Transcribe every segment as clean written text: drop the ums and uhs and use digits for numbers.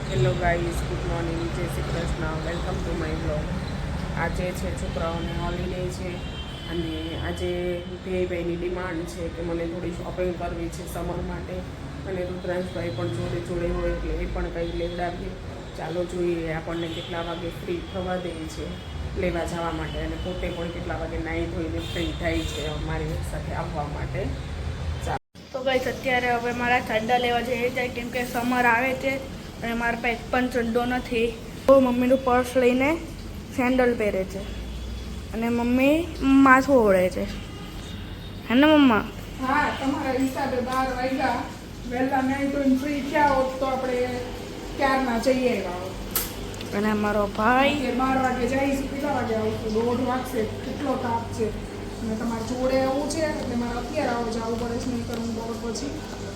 Hello guys, good morning, જય Shri Krishna, welcome to my blog. આજે છે છોકરાઓને હોલિડે છે અને આજે ધ્યેયભાઈની ડિમાન્ડ છે કે મને થોડી શોપિંગ કરવી છે સમર માટે અને રુદ્રાંશભાઈ પણ જોડે જોડે હોય એટલે એ પણ કંઈ લેવડાવીએ. ચાલો જોઈએ આપણને કેટલા વાગે ફ્રી થવા દે છે લેવા જવા માટે અને પોતે પણ કેટલા વાગે નાહી ધોઈને ફ્રી થાય છે અમારી સાથે આવવા માટે. તો ગાઈસ અત્યારે હવે મારા ચંડા લેવા જઈએ છે કેમ કે સમર આવે છે અને મારા પાસે પણ ચંડો નથી. તો મમ્મીનું પર્સ લઈને સેન્ડલ પહેરે છે અને મમ્મી માથું ઓળે છે. હે ને મમ્મા? હા, તમારા હિસાબે 12 વાગ્યા વહેલા નહીં તો ફ્રી થયા હોત તો આપણે ક્યારના જઈએ આવ્યા. અને અમારો ભાઈ 12 વાગે જઈશું, કેટલા વાગે આવશું? 1:30 વાગશે. કેટલો તાપ છે અને તમારે જોડે આવવું છે એટલે મારે અત્યારે જવું પડે છે, નહીં કરું બપોર પછી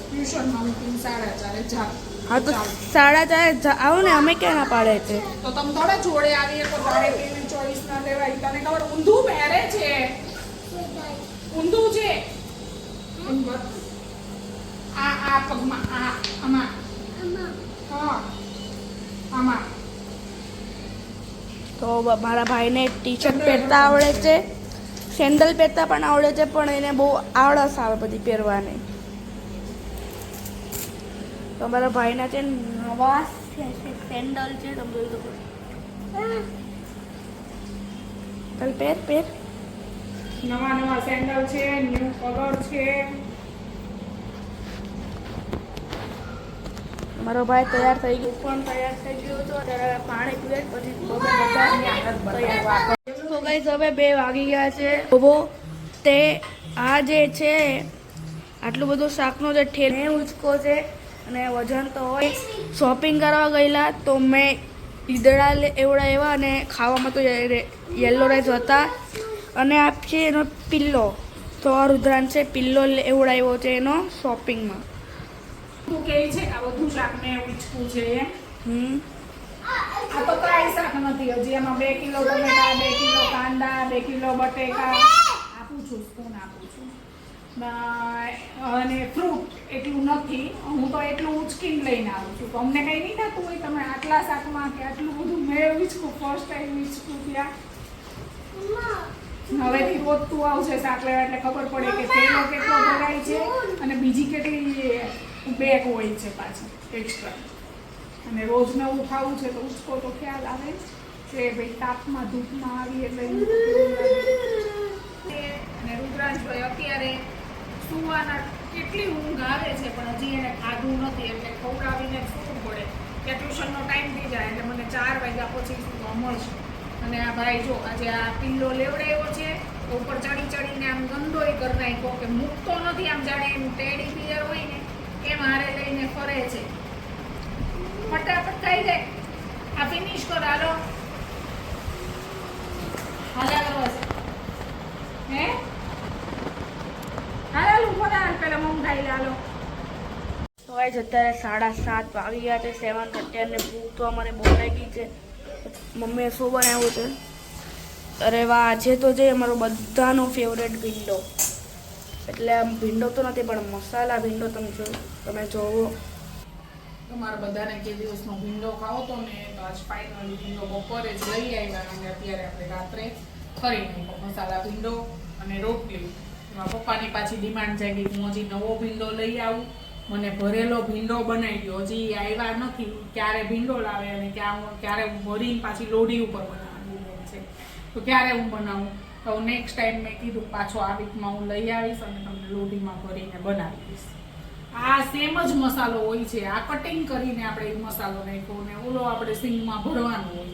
ટ્યુશનમાં મીટિંગ 4:30 જા. હા તો 4:30 આવો ને, અમે ક્યાં ના પાડે છે? તો તમે થોડા જોડે આવીએ તો તારે કેવી ચોઈસ ના લેવાય. તને ખબર ઊંધું પહેરે છે, ઊંધું છે. આ પગમાં આમાં હા આમાં. તો મારા ભાઈને ટી શર્ટ પહેરતા આવડે છે, સેન્ડલ પહેરતા પણ આવડે છે, પણ એને બહુ આળસ આવે બધી પહેરવાની. તો મારા ભાઈના છે નવા સેન્ડલ છે, તમે જોઈ શકો. ચાલ પહેર. નવા સેન્ડલ છે, ન્યુ કલર છે. મારો ભાઈ તૈયાર થઈ ગયો, પણ તૈયાર થઈ ગયો હતો. ત્યારે પાણી પીવે પછી તો ગાઈસ હવે 2 વાગી ગયા છે. તે આ જે છે આટલું બધું શાકનો જે ઠેલે ઉચકો છે અને વજન તો હોય. શોપિંગ કરવા ગયેલા તો મેં ઈદડા એવા અને ખાવામાં તો યલો રાઈસ હતા અને આ છે એનો પિલ્લો. તો રુદ્રાંશે પિલ્લો એવડાવ્યો છે એનો શોપિંગમાં. તું કહે છે કે આ બધું શાક મેં ઉચકું છે એમ? આ તો કાંઈ શાક નથી. હજી એમાં 2 કિલો ટમેટા, 2 કિલો કાંદા, 2 કિલો બટેકા આપું છું, સ્પૂન આપું છું. અને ફ્રૂટ એટલું નથી. હું તો એટલું ઉચકીને લઈને આવું છું. તો અમને કંઈ નહીં થતું હોય તમે આટલા શાકમાં કે આટલું બધું મેં ઉચકું, ફર્સ્ટ ટાઈમ ઉચકું ત્યાં. હવેથી રોજ તું આવશે શાક લેવા એટલે ખબર પડે કે તેલો કેટલો ભરાય છે અને બીજી કેટલી બેગ હોય છે પાછી એક્સ્ટ્રા. અને રોજ નવું ખાવું છે તો ઉચકો તો ખ્યાલ આવે કે ભાઈ તાપમાં ધૂપમાં આવી એટલે અને રુદ્રાંશભાઈ અત્યારે સુવાના કેટલી ઊંઘ આવે છે પણ હજી એને ખાધું નથી એટલે ખવડાવીને સૂવું પડે કે ટ્યુશનનો ટાઈમ થઈ જાય એટલે મને 4 વાગ્યા પછી સૂવા મળશે. અને આ ભાઈ જો આજે આ પિલ્લો લેવડાવ્યો છે તો ઉપર ચડીને આમ ગંદોય કરી નાખ્યો કે મૂકતો નથી, આમ જાણે એમ ટેડી બિયર હોય ને એમ હારે લઈને ફરે છે. ફટાફટ ખાઈ દે, આ ફિનિશ કર. હાલ્યા કરવા છે હે? હાલ ઉપર હાલ, પેલા મમ ખાઈ લે. હાલો તો ગાઈસ અત્યારે 7:30 વાગી ગયા છે. 7:30 અને ભૂખ તો અમારે બહુ લાગી છે. મમ્મીએ શું બનાવ્યું છે? અરે વાહ, આજે તો જે અમારો બધાનો ફેવરેટ ભીંડો. એટલે આમ ભીંડો તો નથી પણ મસાલા ભીંડો. તમે જોવો. તમારા બધાને કે દિવસનો ભીંડો ખાવો તો ને તો આજ ફાઇનલી ભીંડો બપોરે જ લઈ આવ્યા અને અત્યારે આપણે રાત્રે ફરી નાખ્યો. મસાલા ભીંડો અને રોટલી. એમાં પપ્પાની પાછી ડિમાન્ડ જાગી હું હજી નવો ભીંડો લઈ આવું, મને ભરેલો ભીંડો બનાવી દો. હજી આવ્યા નથી, ક્યારે ભીંડો લાવે અને ક્યારે હું ભરીને પાછી લોઢી ઉપર બનાવવાની છે તો ક્યારે હું બનાવું. તો નેક્સ્ટ ટાઈમ મેં કીધું પાછો આ વીકમાં હું લઈ આવીશ અને તમને લોઢીમાં ભરીને બનાવી દઈશ. આ સેમ જ મસાલો હોય છે. આ કટિંગ કરીને આપણે મસાલો નાખ્યો ને ઓલો આપણે સિંગમાં ભરવાનો હોય.